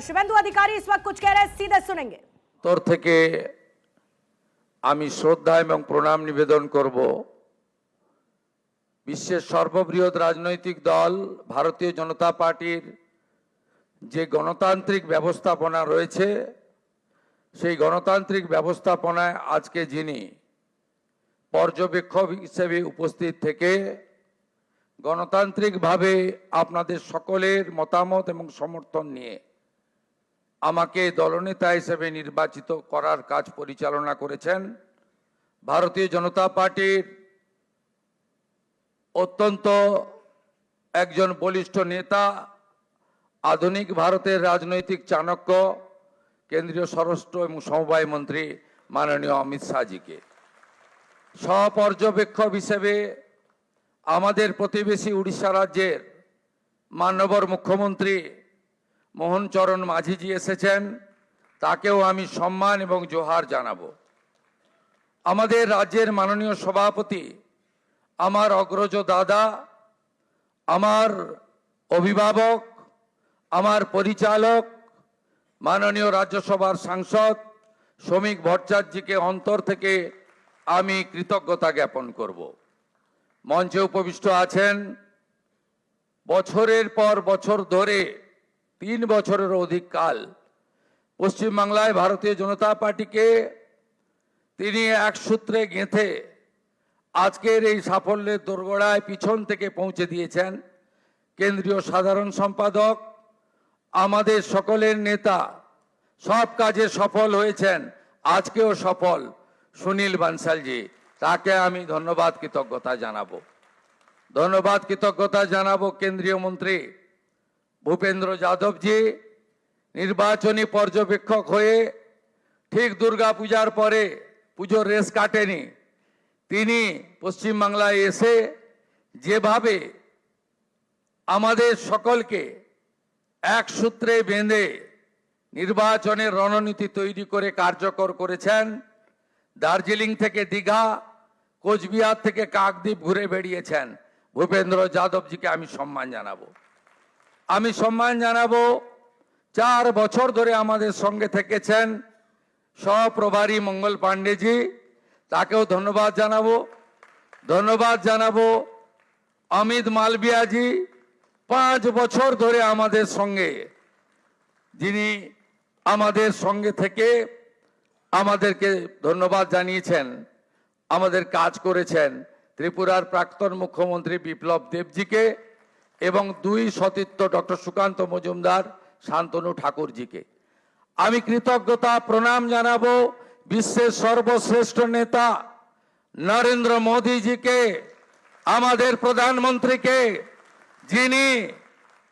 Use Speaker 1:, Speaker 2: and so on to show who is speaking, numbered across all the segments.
Speaker 1: शुभेंदु अधिकारी इस वक्त कुछ कह रहे हैं, सीधे सुनेंगे।
Speaker 2: তোর থেকে আমি শ্রদ্ধা এবং প্রণাম নিবেদন করব। বিশ্বের সর্ববৃহৎ রাজনৈতিক দল ভারতীয় জনতা পার্টির যে গণতান্ত্রিক ব্যবস্থাপনা রয়েছে, সেই গণতান্ত্রিক ব্যবস্থাপনায় আজকে যিনি পর্যবেক্ষক হিসেবে উপস্থিত থেকে গণতান্ত্রিকভাবে আপনাদের সকলের মতামত এবং সমর্থন নিয়ে আমাকে দলনেতা হিসেবে নির্বাচিত করার কাজ পরিচালনা করেছেন ভারতীয় জনতা পার্টির অত্যন্ত একজন বলিষ্ঠ নেতা, আধুনিক ভারতের রাজনৈতিক চাণক্য, কেন্দ্রীয় স্বরাষ্ট্র এবং সমবায় মন্ত্রী মাননীয় অমিত শাহজিকে। সহপর্যবেক্ষক হিসেবে আমাদের প্রতিবেশী উড়িষ্যা রাজ্যের মাননীয় মুখ্যমন্ত্রী মোহন চরণ মাঝিজি এসেছেন, তাকেও আমি সম্মান এবং জোহার জানাবো। আমাদের রাজ্যের মাননীয় সভাপতি, আমার অগ্রজ দাদা, আমার অভিভাবক, আমার পরিচালক মাননীয় রাজ্যসভার সাংসদ শ্রমিক ভট্টাচার্যকে অন্তর থেকে আমি কৃতজ্ঞতা জ্ঞাপন করব। মঞ্চে উপবিষ্ট আছেন বছরের পর বছর ধরে 3 বছরের অধিক কাল পশ্চিমবাংলায় ভারতীয় জনতা পার্টিকে তিনি এক সূত্রে গেঁথে আজকের এই সাফল্যের দোরগোড়ায় পিছন থেকে পৌঁছে দিয়েছেন কেন্দ্রীয় সাধারণ সম্পাদক, আমাদের সকলের নেতা, সব কাজে সফল হয়েছেন, আজকেও সফল সুনীল বানসালজি। তাকে আমি ধন্যবাদ কৃতজ্ঞতা জানাবো। কেন্দ্রীয় মন্ত্রী ভূপেন্দ্র যাদবজি নির্বাচনী পর্যবেক্ষক হয়ে ঠিক দুর্গা পূজার পরে পুজোর রেস কাটেনি, তিনি পশ্চিমবাংলায় এসে যেভাবে আমাদের সকলকে এক সূত্রে বেঁধে নির্বাচনের রণনীতি তৈরি করে কার্যকর করেছেন। দার্জিলিং থেকে দীঘা, কোচবিহার থেকে কাকদ্বীপ ঘুরে বেরিয়েছেন। ভূপেন্দ্র যাদবজিকে আমি সম্মান জানাবো। 4 বছর ধরে আমাদের সঙ্গে থেকেছেন সহপ্রভারী মঙ্গল পাণ্ডেজি, তাকেও ধন্যবাদ জানাবো। অমিত মালবিয়াজি 5 বছর ধরে আমাদের সঙ্গে, যিনি আমাদের সঙ্গে থেকে আমাদেরকে ধন্যবাদ জানিয়েছেন, আমাদের কাজ করেছেন। ত্রিপুরার প্রাক্তন মুখ্যমন্ত্রী বিপ্লব দেবজিকে এবং 2 সতীর্থ ডক্টর সুকান্ত মজুমদার, শান্তনু ঠাকুরজিকে আমি কৃতজ্ঞতা প্রণাম জানাবো। বিশ্বের সর্বশ্রেষ্ঠ নেতা নরেন্দ্র মোদীজিকে, আমাদের প্রধানমন্ত্রীকে, যিনি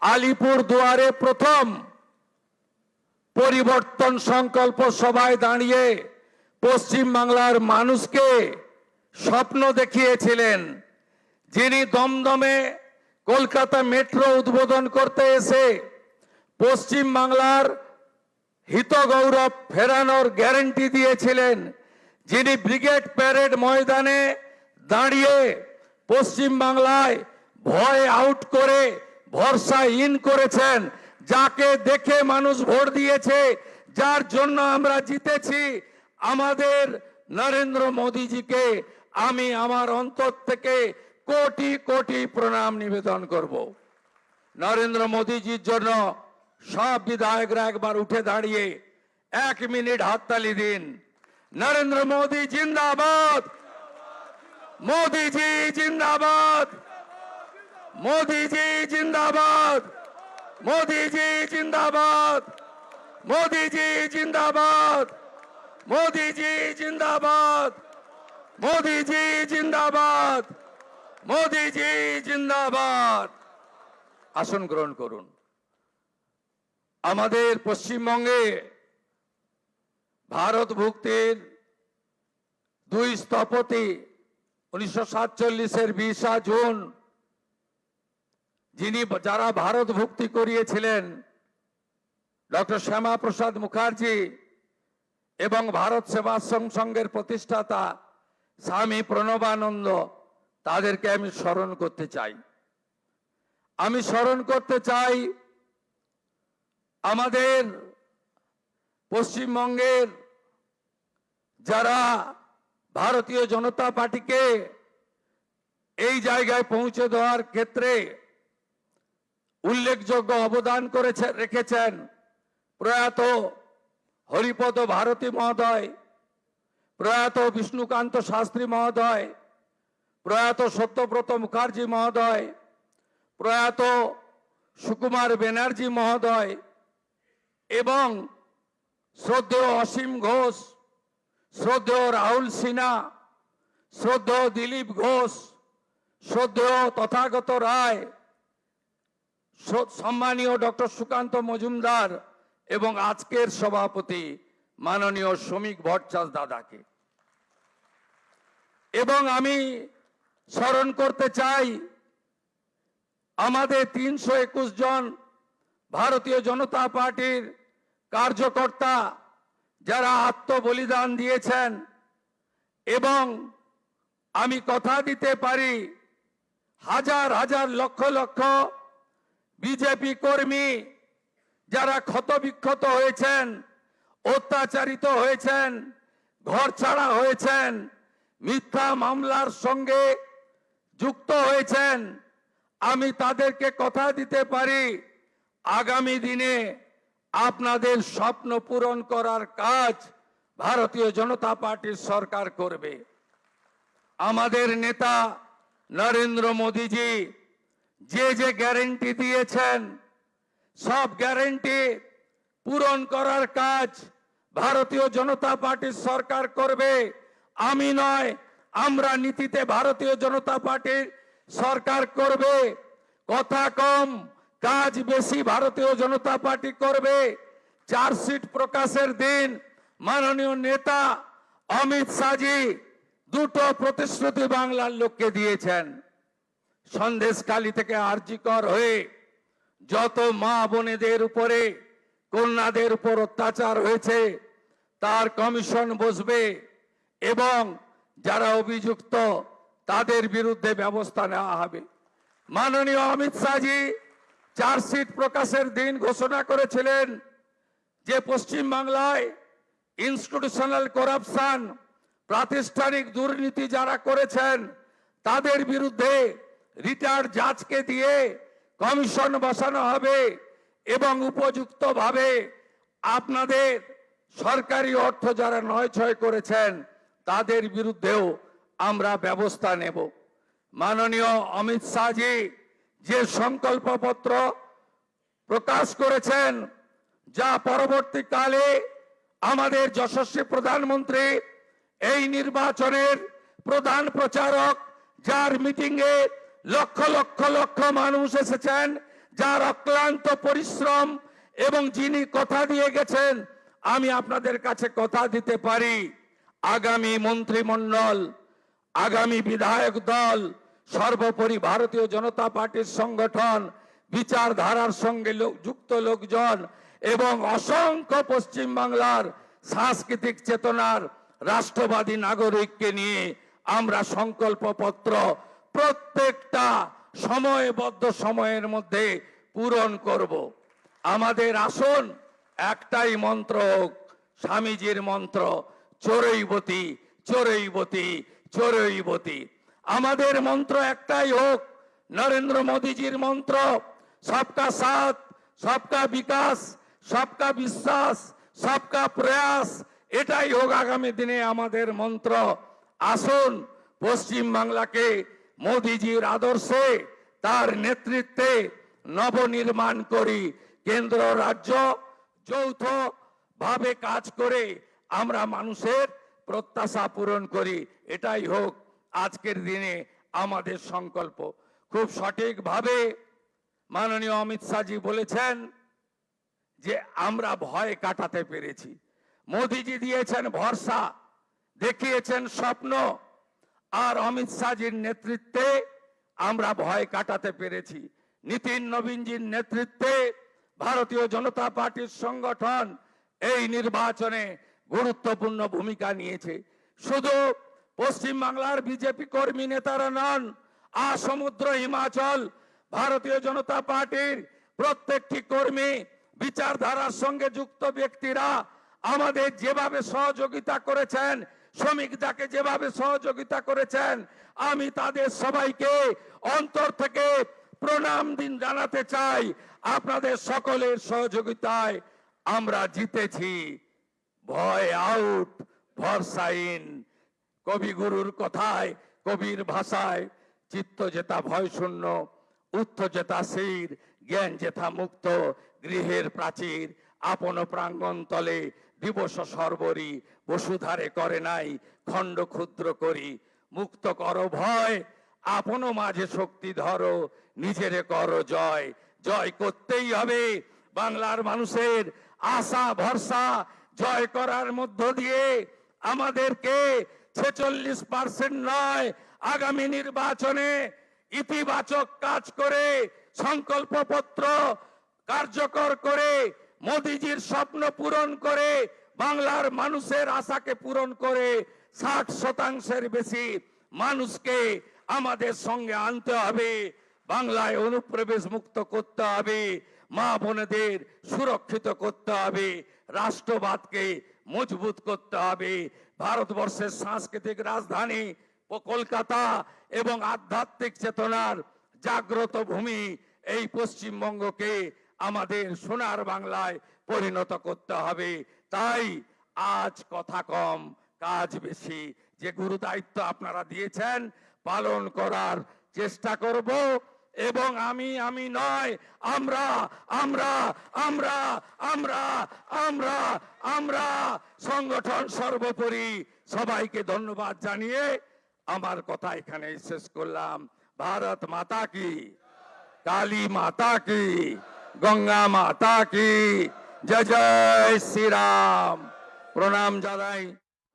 Speaker 2: আলিপুর দুয়ারে প্রথম পরিবর্তন সংকল্প সভায় দাঁড়িয়ে পশ্চিম বাংলার মানুষকে স্বপ্ন দেখিয়েছিলেন, যিনি দমদমে কলকাতা মেট্রো উদ্বোধন করতে এসে পশ্চিম বাংলার হিত গৌরব ফেরানোর গ্যারান্টি দিয়েছিলেন, যিনি ব্রিগেড প্যারেড ময়দানে দাঁড়িয়ে পশ্চিম বাংলায় ভয় আউট করে ভরসা ইন করেছেন, যাকে দেখে মানুষ ভোট দিয়েছে, যার জন্য আমরা জিতেছি, আমাদের নরেন্দ্র মোদীজিকে আমি আমার অন্তর থেকে কোটি কোটি প্রণাম নিবেদন করব। নরেন্দ্র মোদীজির জন্য সব বিধায়করা একবার উঠে দাঁড়িয়ে 1 মিনিট হাততালি দিন। নরেন্দ্র মোদী জিন্দাবাদ, মোদীজি জিন্দাবাদ, মোদীজি জিন্দাবাদ, মোদীজি জিন্দাবাদ, মোদীজি জিন্দাবাদ, মোদীজি জিন্দাবাদ, মোদীজি জিন্দাবাদ, মোদীজি জিন্দাবাদ। আসন গ্রহণ করুন। আমাদের পশ্চিমবঙ্গে ভারত ভুক্তির 2 স্থপতি 1947-এর 20 জুন যারা ভারত ভুক্তি করিয়েছিলেন, ডক্টর শ্যামা প্রসাদ মুখার্জি এবং ভারত সেবাশ্রম সংঘের প্রতিষ্ঠাতা স্বামী প্রণবানন্দ, তাদেরকে আমি স্মরণ করতে চাই। আমাদের পশ্চিমবঙ্গের যারা ভারতীয় জনতা পার্টিকে এই জায়গায় পৌঁছে দেওয়ার ক্ষেত্রে উল্লেখযোগ্য অবদান রেখেছেন প্রয়াত হরিপদ ভারতী মহোদয়, প্রয়াত বিষ্ণুকান্ত শাস্ত্রী মহোদয়, প্রয়াত সত্যব্রত মুখার্জি মহোদয়, প্রয়াত সুকুমার ব্যানার্জি মহোদয় এবং শ্রদ্ধেয় অসীম ঘোষ, শ্রদ্ধেয় রাহুল সিনহা, শ্রদ্ধেয় দিলীপ ঘোষ, শ্রদ্ধেয় তথাগত রায়, সম্মানীয় ডক্টর সুকান্ত মজুমদার এবং আজকের সভাপতি মাননীয় শ্রমিক ভট্টাচার্য দাদাকে। এবং আমি স্মরণ করতে চাই আমাদের 321 জন ভারতীয় জনতা পার্টির কার্যকর্তা যারা আত্মবলিদান দিয়েছেন, এবং আমি কথা দিতে পারি হাজার হাজার লক্ষ লক্ষ বিজেপি কর্মী যারা ক্ষতবিক্ষত হয়েছেন, অত্যাচারিত হয়েছেন, ঘর ছাড়া হয়েছেন, মিথ্যা মামলার সঙ্গে যুক্ত হয়েছেন, আমি তাদেরকে কথা দিতে পারি আগামী দিনে আপনাদের স্বপ্ন পূরণ করার কাজ ভারতীয় জনতা পার্টির সরকার করবে। আমাদের নেতা নরেন্দ্র মোদীজি যে যে গ্যারান্টি দিয়েছেন সব গ্যারান্টি পূরণ করার কাজ ভারতীয় জনতা পার্টির সরকার করবে। আমি নয়, আমরা নীতিতে ভারতীয় জনতা পার্টির সরকার করবে। কথা কম কাজ বেশি ভারতীয় জনতা পার্টি করবে। চার্জশিট প্রকাশের দিন মাননীয় নেতা অমিত শাহজি দুটো প্রতিশ্রুতি বাংলার লোককে দিয়েছেন। সন্দেশখালী থেকে আরজিকর হয়ে যত মা বোনেদের উপরে কন্যাদের উপর অত্যাচার হয়েছে তার কমিশন বসবে এবং যারা অভিযুক্ত তাদের বিরুদ্ধে ব্যবস্থা নেওয়া হবে। মাননীয় অমিত শাহজি চার্জশিট প্রকাশের দিন ঘোষণা করেছিলেন যে পশ্চিম বাংলায় ইনস্টিটিউশনাল করাপশন, প্রাতিষ্ঠানিক দুর্নীতি যারা করেছেন তাদের বিরুদ্ধে রিটায়ার্ড জাজকে দিয়ে কমিশন বসানো হবে এবং উপযুক্তভাবে আপনাদের সরকারি অর্থ যারা নয়ছয় করেছেন তাদের বিরুদ্ধেও আমরা ব্যবস্থা নেব। মাননীয় অমিত শাহজি যে সংকল্পপত্র প্রকাশ করেছেন, যা পরবর্তীকালে আমাদের যশস্বী প্রধানমন্ত্রী এই নির্বাচনের প্রধান প্রচারক, যার মিটিংয়ে লক্ষ লক্ষ লক্ষ মানুষ এসেছেন, যার অক্লান্ত পরিশ্রম এবং যিনি কথা দিয়ে গেছেন, আমি আপনাদের কাছে কথা দিতে পারি আগামী মন্ত্রিমণ্ডল, আগামী বিধায়ক দল, সর্বোপরি ভারতীয় জনতা পার্টির সংগঠন, বিচারধারার সঙ্গে যুক্ত লোকজন এবং অসংখ্য পশ্চিম বাংলার সাংস্কৃতিক চেতনার রাষ্ট্রবাদী নাগরিককে নিয়ে আমরা সংকল্পপত্র প্রত্যেকটা সময়বদ্ধ সময়ের মধ্যে পূরণ করব। আমাদের আসন একটাই মন্ত্র হোক, স্বামীজির মন্ত্র, চোরৈবতী চোরৈবতী চোরৈবতী। আমাদের মন্ত্র একটাই হোক, নরেন্দ্র মোদীজির মন্ত্র, সবকা সাথ, সবকা বিকাশ, সবকা বিশ্বাস, সবকা প্রয়াস। এটাই হোক আগামী দিনে আমাদের মন্ত্র। আসুন পশ্চিম বাংলাকে মোদীজির আদর্শে, তার নেতৃত্বে নবনির্মাণ করি। কেন্দ্র রাজ্য যৌথ ভাবে কাজ করে আমরা মানুষের প্রত্যাশা পূরণ করি। এটাই হোক আজকের দিনে আমাদের সংকল্প। খুব সঠিকভাবে মাননীয় অমিত শাহজি বলেছেন যে আমরা ভয় কাটাতে পেরেছি। মোদীজি দিয়েছেন ভরসা, দেখিয়েছেন স্বপ্ন, আর অমিত শাহজির নেতৃত্বে আমরা ভয় কাটাতে পেরেছি। নীতিন নবীনজির নেতৃত্বে ভারতীয় জনতা পার্টির সংগঠন এই নির্বাচনে গুরুত্বপূর্ণ ভূমিকা নিয়েছে। শুধু পশ্চিম বাংলার বিজেপি কর্মী নেতারা নন, আসমুদ্র হিমাচল ভারতীয় জনতা পার্টির প্রত্যেকটি কর্মী বিচারধারার সঙ্গে যুক্ত ব্যক্তিরা আমাদের যেভাবে সহযোগিতা করেছেন, শ্রমিকদাকে যেভাবে সহযোগিতা করেছেন, আমি তাদের সবাইকে অন্তর থেকে প্রণাম জানাতে চাই। আপনাদের সকলের সহযোগিতায় আমরা জিতেছি। ভয় আউট, ভরসা ইন। কবিগুরুর কথায়, কবির ভাষায়, চিত্ত যেতা ভয় শূন্য, উত্থ যেতা শির, জ্ঞান যেথা মুক্ত, গৃহের প্রাচীর আপন প্রাঙ্গণ তলে দিবস সর্বরি, বসুধারে করে নাই খণ্ড ক্ষুদ্র করি। মুক্ত করো ভয়, আপন মাঝে শক্তি ধরো, নিজেরে করো জয়। জয় করতেই হবে। বাংলার মানুষের আশা ভরসা জয় করার মধ্য দিয়ে আমাদেরকে 46% নয়, আগামী নির্বাচনে ইতিবাচক কাজ করে, সংকল্পপত্র কার্যকর করে, মোদিজির স্বপ্ন পূরণ করে, বাংলার মানুষের আশাকে পূরণ করে 60% বেশি মানুষকে আমাদের সঙ্গে আনতে হবে। বাংলায় অনুপ্রবেশ মুক্ত করতে হবে, মা বোনেদের সুরক্ষিত করতে হবে, রাষ্ট্রবাদকে মজবুত করতে হবে। ভারতবর্ষের সাংস্কৃতিক রাজধানী কলকাতা এবং আধ্যাত্মিক চেতনার জাগ্রত ভূমি এই পশ্চিমবঙ্গকে আমাদের সোনার বাংলায় পরিণত করতে হবে। তাই আজ কথা কম কাজ বেশি। যে গুরু দায়িত্ব আপনারা দিয়েছেন পালন করার চেষ্টা করব। এবং আমি নয়, আমরা আমরা আমরা আমরা আমরা আমরা সংগঠন সর্বোপরি। সবাইকে ধন্যবাদ জানিয়ে আমার কথা এখানে শেষ করলাম। ভারত মাতা কি, কালী মাতা কি, গঙ্গা মাতা কি, জয় জয় শ্রীরাম। প্রণাম জানাই।